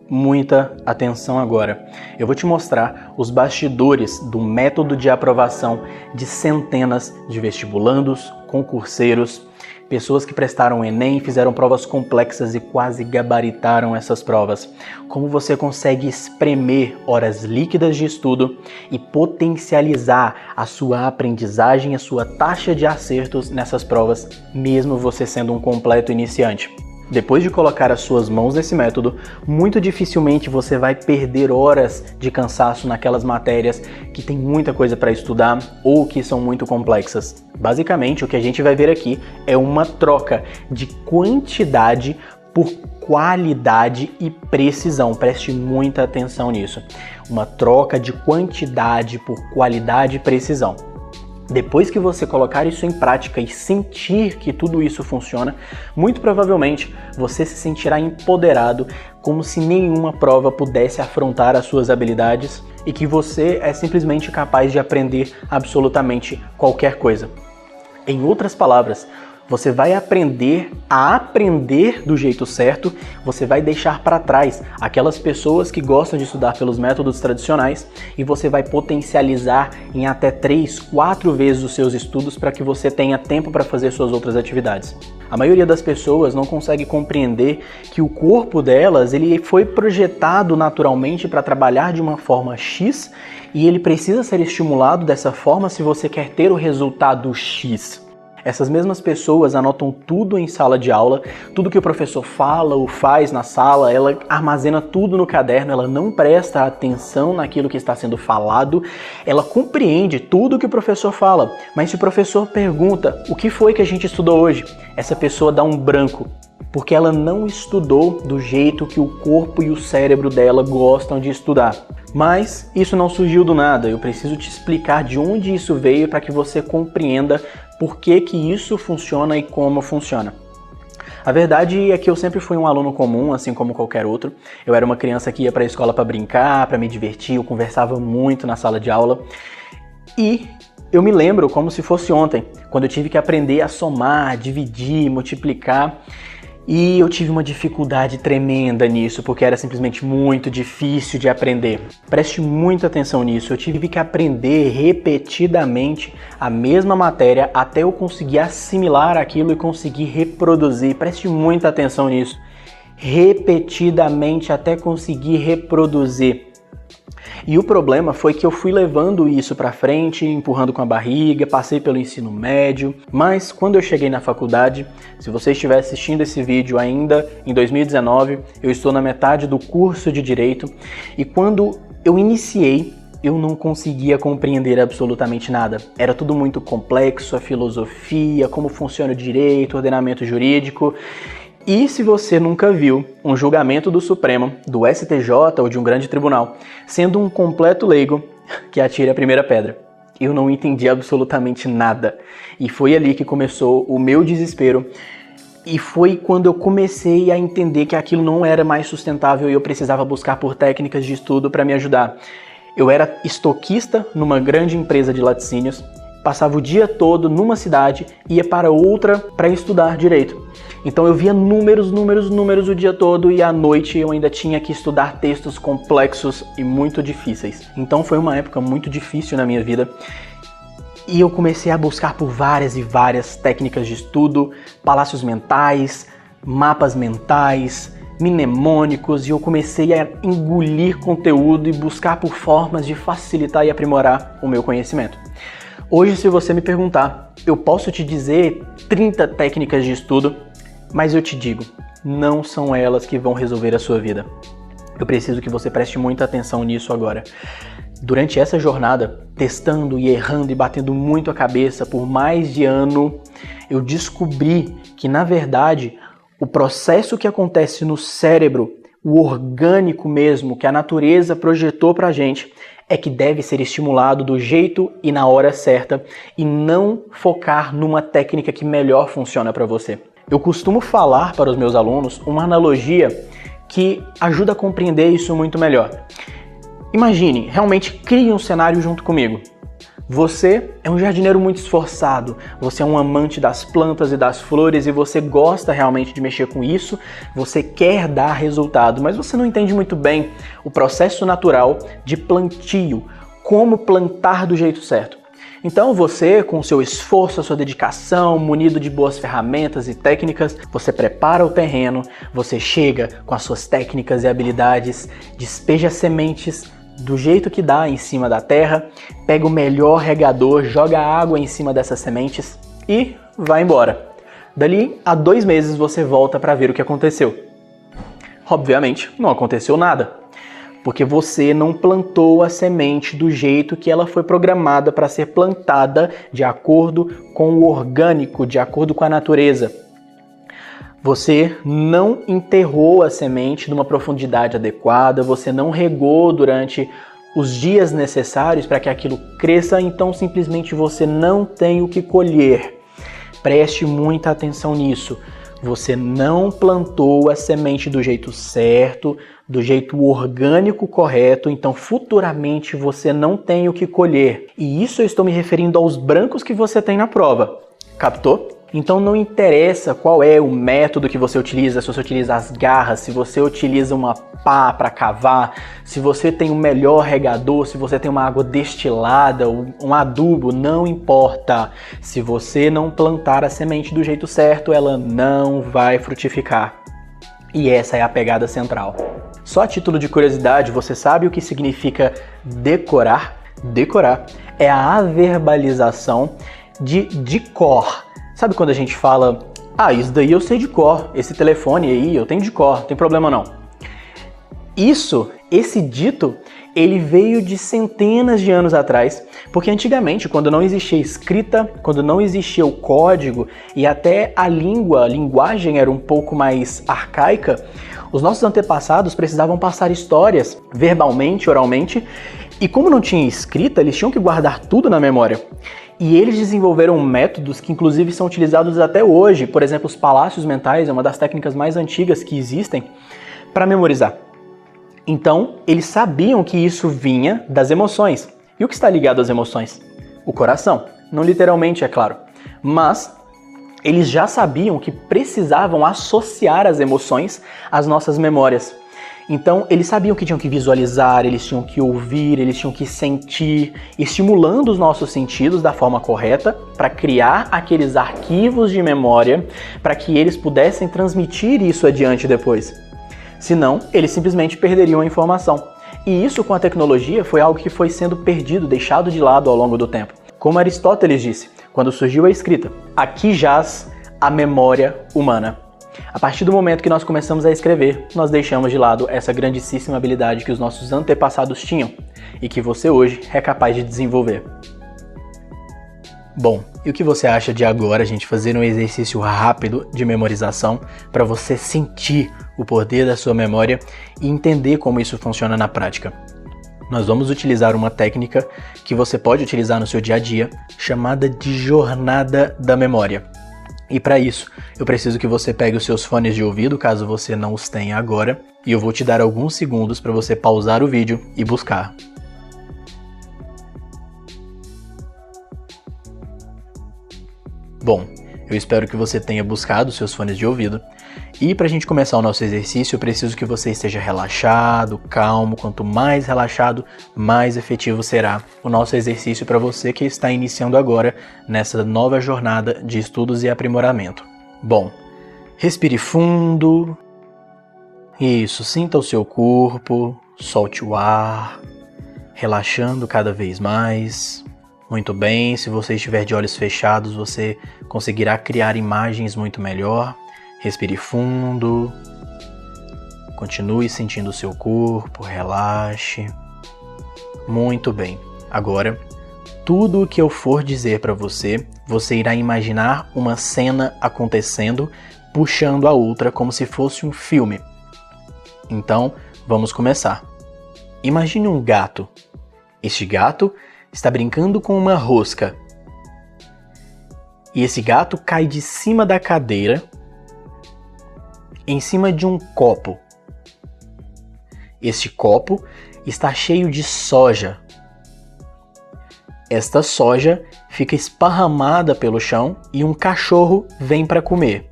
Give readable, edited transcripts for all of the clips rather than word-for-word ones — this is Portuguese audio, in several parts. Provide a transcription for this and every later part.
muita atenção agora. Eu vou te mostrar os bastidores do método de aprovação de centenas de vestibulandos, concurseiros, pessoas que prestaram o Enem, fizeram provas complexas e quase gabaritaram essas provas. Como você consegue espremer horas líquidas de estudo e potencializar a sua aprendizagem, a sua taxa de acertos nessas provas, mesmo você sendo um completo iniciante. Depois de colocar as suas mãos nesse método, muito dificilmente você vai perder horas de cansaço naquelas matérias que tem muita coisa para estudar ou que são muito complexas. Basicamente, o que a gente vai ver aqui é uma troca de quantidade por qualidade e precisão. Preste muita atenção nisso. Uma troca de quantidade por qualidade e precisão. Depois que você colocar isso em prática e sentir que tudo isso funciona, muito provavelmente você se sentirá empoderado, como se nenhuma prova pudesse afrontar as suas habilidades e que você é simplesmente capaz de aprender absolutamente qualquer coisa. Em outras palavras, você vai aprender a aprender do jeito certo, você vai deixar para trás aquelas pessoas que gostam de estudar pelos métodos tradicionais e você vai potencializar em até 3, 4 vezes os seus estudos para que você tenha tempo para fazer suas outras atividades. A maioria das pessoas não consegue compreender que o corpo delas ele foi projetado naturalmente para trabalhar de uma forma X e ele precisa ser estimulado dessa forma se você quer ter o resultado X. Essas mesmas pessoas anotam tudo em sala de aula, tudo que o professor fala ou faz na sala, ela armazena tudo no caderno, ela não presta atenção naquilo que está sendo falado, ela compreende tudo que o professor fala, mas se o professor pergunta o que foi que a gente estudou hoje, essa pessoa dá um branco, porque ela não estudou do jeito que o corpo e o cérebro dela gostam de estudar. Mas isso não surgiu do nada, eu preciso te explicar de onde isso veio para que você compreenda por que isso funciona e como funciona. A verdade é que eu sempre fui um aluno comum, assim como qualquer outro. Eu era uma criança que ia para a escola para brincar, para me divertir, eu conversava muito na sala de aula. E eu me lembro como se fosse ontem, quando eu tive que aprender a somar, dividir, multiplicar. E eu tive uma dificuldade tremenda nisso, porque era simplesmente muito difícil de aprender. Preste muita atenção nisso, eu tive que aprender repetidamente a mesma matéria até eu conseguir assimilar aquilo e conseguir reproduzir. Preste muita atenção nisso. Repetidamente até conseguir reproduzir. E o problema foi que eu fui levando isso pra frente, empurrando com a barriga, passei pelo ensino médio, mas quando eu cheguei na faculdade, se você estiver assistindo esse vídeo ainda em 2019, eu estou na metade do curso de Direito e quando eu iniciei, eu não conseguia compreender absolutamente nada. Era tudo muito complexo, a filosofia, como funciona o direito, o ordenamento jurídico. E se você nunca viu um julgamento do Supremo, do STJ ou de um grande tribunal, sendo um completo leigo, que atire a primeira pedra. Eu não entendi absolutamente nada. E foi ali que começou o meu desespero. E foi quando eu comecei a entender que aquilo não era mais sustentável e eu precisava buscar por técnicas de estudo para me ajudar. Eu era estoquista numa grande empresa de laticínios, passava o dia todo numa cidade, ia para outra para estudar direito. Então eu via números o dia todo e à noite eu ainda tinha que estudar textos complexos e muito difíceis. Então foi uma época muito difícil na minha vida e eu comecei a buscar por várias e várias técnicas de estudo, palácios mentais, mapas mentais, mnemônicos e eu comecei a engolir conteúdo e buscar por formas de facilitar e aprimorar o meu conhecimento. Hoje, se você me perguntar, eu posso te dizer 30 técnicas de estudo, mas eu te digo, não são elas que vão resolver a sua vida. Eu preciso que você preste muita atenção nisso agora. Durante essa jornada, testando e errando e batendo muito a cabeça por mais de ano, eu descobri que, na verdade, o processo que acontece no cérebro, o orgânico mesmo, que a natureza projetou pra gente, é que deve ser estimulado do jeito e na hora certa e não focar numa técnica que melhor funciona para você. Eu costumo falar para os meus alunos uma analogia que ajuda a compreender isso muito melhor. Imagine, realmente crie um cenário junto comigo. Você é um jardineiro muito esforçado, você é um amante das plantas e das flores e você gosta realmente de mexer com isso, você quer dar resultado, mas você não entende muito bem o processo natural de plantio, como plantar do jeito certo. Então você, com seu esforço, a sua dedicação, munido de boas ferramentas e técnicas, você prepara o terreno, você chega com as suas técnicas e habilidades, despeja sementes do jeito que dá em cima da terra, pega o melhor regador, joga água em cima dessas sementes e vai embora. Dali a 2 meses você volta para ver o que aconteceu. Obviamente, não aconteceu nada, porque você não plantou a semente do jeito que ela foi programada para ser plantada, de acordo com o orgânico, de acordo com a natureza. Você não enterrou a semente numa profundidade adequada, você não regou durante os dias necessários para que aquilo cresça, então simplesmente você não tem o que colher. Preste muita atenção nisso. Você não plantou a semente do jeito certo, do jeito orgânico correto, então futuramente você não tem o que colher. E isso eu estou me referindo aos brancos que você tem na prova. Captou? Então não interessa qual é o método que você utiliza, se você utiliza as garras, se você utiliza uma pá para cavar, se você tem o melhor regador, se você tem uma água destilada, um adubo, não importa. Se você não plantar a semente do jeito certo, ela não vai frutificar. E essa é a pegada central. Só a título de curiosidade, você sabe o que significa decorar? Decorar é a averbalização de cor. Sabe quando a gente fala, isso daí eu sei de cor, esse telefone aí eu tenho de cor, não tem problema não. Esse dito, ele veio de centenas de anos atrás, porque antigamente, quando não existia escrita, quando não existia o código e até a linguagem era um pouco mais arcaica, os nossos antepassados precisavam passar histórias verbalmente, oralmente, e como não tinha escrita, eles tinham que guardar tudo na memória. E eles desenvolveram métodos que inclusive são utilizados até hoje, por exemplo, os palácios mentais, é uma das técnicas mais antigas que existem, para memorizar. Então, eles sabiam que isso vinha das emoções. E o que está ligado às emoções? O coração. Não literalmente, é claro. Mas eles já sabiam que precisavam associar as emoções às nossas memórias. Então, eles sabiam que tinham que visualizar, eles tinham que ouvir, eles tinham que sentir, estimulando os nossos sentidos da forma correta para criar aqueles arquivos de memória para que eles pudessem transmitir isso adiante depois. Senão, eles simplesmente perderiam a informação. E isso com a tecnologia foi algo que foi sendo perdido, deixado de lado ao longo do tempo. Como Aristóteles disse, quando surgiu a escrita, aqui jaz a memória humana. A partir do momento que nós começamos a escrever, nós deixamos de lado essa grandíssima habilidade que os nossos antepassados tinham e que você hoje é capaz de desenvolver. Bom, e o que você acha de agora a gente fazer um exercício rápido de memorização para você sentir o poder da sua memória e entender como isso funciona na prática? Nós vamos utilizar uma técnica que você pode utilizar no seu dia a dia, chamada de jornada da memória. E para isso, eu preciso que você pegue os seus fones de ouvido, caso você não os tenha agora, e eu vou te dar alguns segundos para você pausar o vídeo e buscar. Bom, eu espero que você tenha buscado os seus fones de ouvido. E para a gente começar o nosso exercício, eu preciso que você esteja relaxado, calmo. Quanto mais relaxado, mais efetivo será o nosso exercício para você que está iniciando agora nessa nova jornada de estudos e aprimoramento. Bom, respire fundo. Isso, sinta o seu corpo, solte o ar, relaxando cada vez mais. Muito bem, se você estiver de olhos fechados, você conseguirá criar imagens muito melhor. Respire fundo, continue sentindo o seu corpo, relaxe. Muito bem, agora, tudo o que eu for dizer para você, você irá imaginar uma cena acontecendo, puxando a outra como se fosse um filme. Então, vamos começar. Imagine um gato. Este gato está brincando com uma rosca. E esse gato cai de cima da cadeira, em cima de um copo. Este copo está cheio de soja. esta soja fica esparramada pelo chão e um cachorro vem para comer.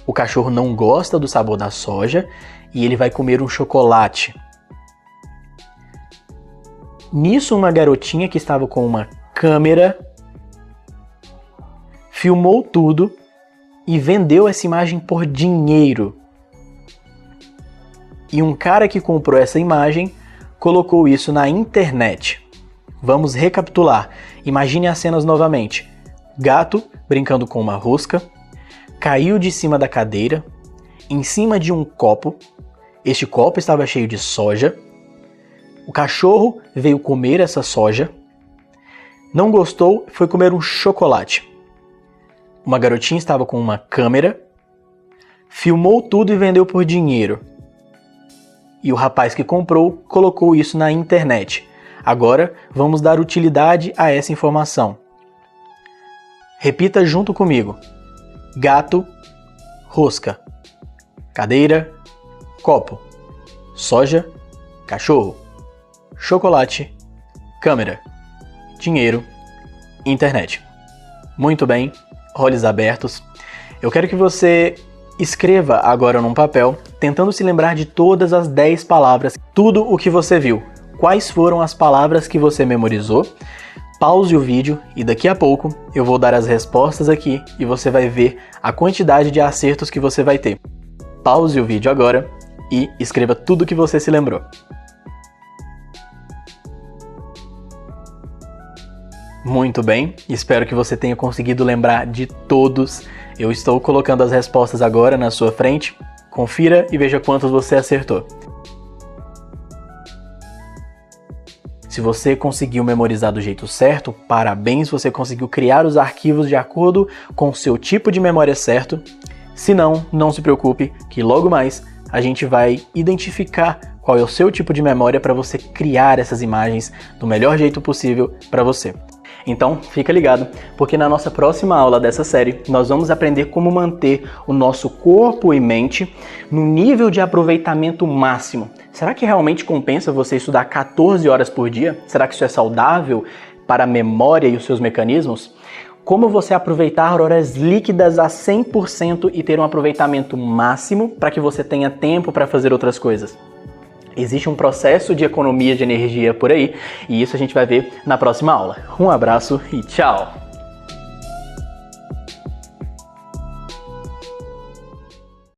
O cachorro não gosta do sabor da soja e ele vai comer um chocolate. Nisso, uma garotinha que estava com uma câmera filmou tudo e vendeu essa imagem por dinheiro. E um cara que comprou essa imagem colocou isso na internet. Vamos recapitular. Imagine as cenas novamente. Gato brincando com uma rosca, caiu de cima da cadeira, em cima de um copo. Este copo estava cheio de soja. O cachorro veio comer essa soja. Não gostou, foi comer um chocolate. Uma garotinha estava com uma câmera, filmou tudo e vendeu por dinheiro. E o rapaz que comprou colocou isso na internet. Agora vamos dar utilidade a essa informação. Repita junto comigo. Gato, rosca, cadeira, copo, soja, cachorro, chocolate, câmera, dinheiro, internet. Muito bem, olhos abertos. Eu quero que você escreva agora num papel, tentando se lembrar de todas as 10 palavras, tudo o que você viu. Quais foram as palavras que você memorizou? Pause o vídeo e daqui a pouco eu vou dar as respostas aqui e você vai ver a quantidade de acertos que você vai ter. Pause o vídeo agora e escreva tudo o que você se lembrou. Muito bem, espero que você tenha conseguido lembrar de todos. Eu estou colocando as respostas agora na sua frente. Confira e veja quantos você acertou. Se você conseguiu memorizar do jeito certo, parabéns, você conseguiu criar os arquivos de acordo com o seu tipo de memória certo. Se não, não se preocupe, que logo mais a gente vai identificar qual é o seu tipo de memória para você criar essas imagens do melhor jeito possível para você. Então, fica ligado, porque na nossa próxima aula dessa série, nós vamos aprender como manter o nosso corpo e mente no nível de aproveitamento máximo. Será que realmente compensa você estudar 14 horas por dia? Será que isso é saudável para a memória e os seus mecanismos? Como você aproveitar horas líquidas a 100% e ter um aproveitamento máximo para que você tenha tempo para fazer outras coisas? Existe um processo de economia de energia por aí, e isso a gente vai ver na próxima aula. Um abraço e tchau!